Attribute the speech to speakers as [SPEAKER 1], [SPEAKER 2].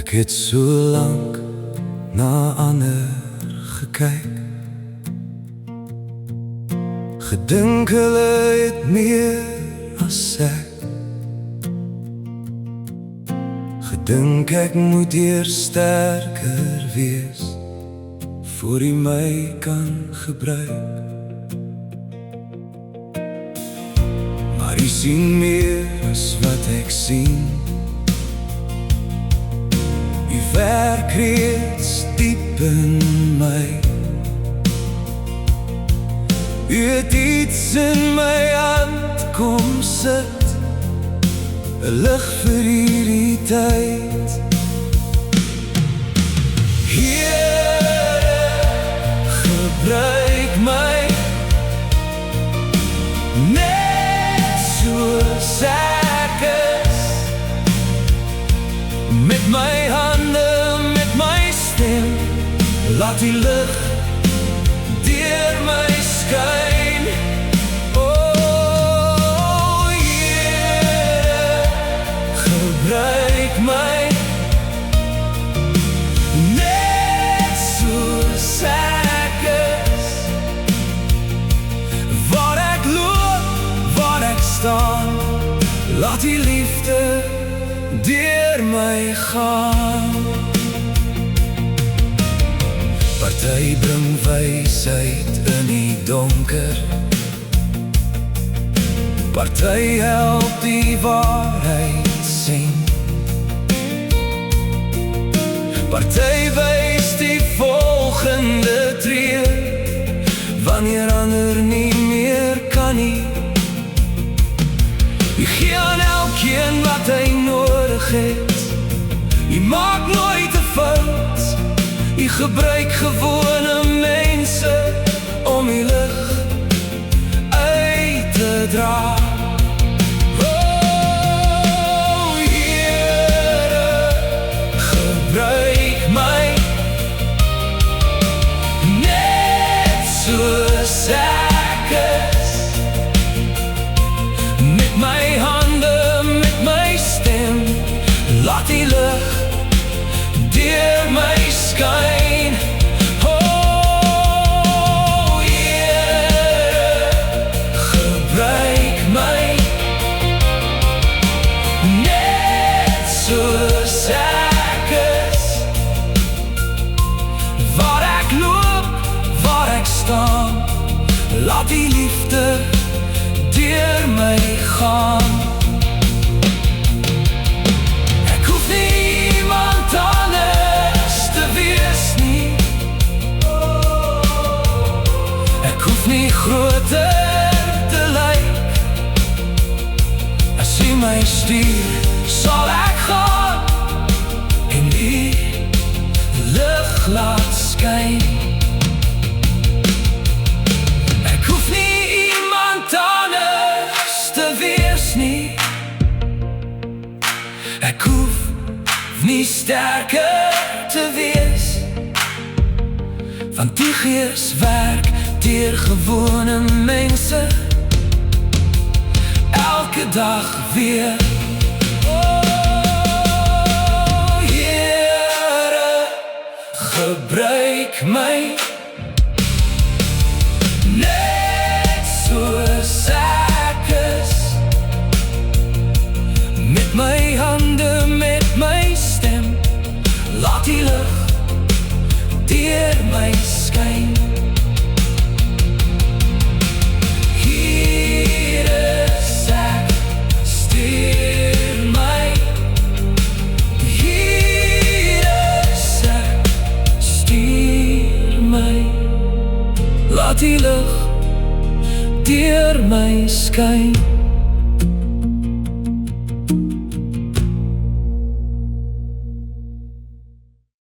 [SPEAKER 1] Ek het so lank na ander gekyk, gedink hulle het meer as ek, gedink ek moet eers sterker wees voor hy my kan gebruik. Maar hy sien meer as wat ek sien, hy werk reeds diep in my. Hy het iets in my hand kom sit, 'n lig vir hierdie tyd. Here, gebruik my net soos ek is, met my hande, met my stem, laat die lig deur my skyn. Oh, Here, gebruik my net soos ek is, waar ek loop, waar ek staan, laat die liefde deur my gaan. Party bring wysheid in die donker, party help die waarheid sien, party wys die volgende tree, wanneer ander nie meer kan nie. Jy gee aan elkeen wat hy nodig het, jy maak nooit 'n fout, jy gebruik gewone mense om die lig uit te dra. Oh, Here, gebruik my net soos ek is, met my hande, met my stem, laat die lig deur my skyn. Oh, Here, gebruik my net soos ek is, waar ek loop, waar ek staan, laat die liefde deur my gaan. Ek hoef nie iemand anders te wees nie, ek hoef nie groter te lyk. As hy my stuur, sal ek gaan en die lig laat skyn. Ek hoef nie iemand anders te wees nie, ek hoef nie sterker te wees, want die Gees werk deur gewone mense elke dag weer. Oh, Here, gebruik my net soos ek is, met my hande, met my stem, laat die lig deur my skyn. Hier is ek, stuur my. Hier is ek, stuur my, laat die lig deur my skyn.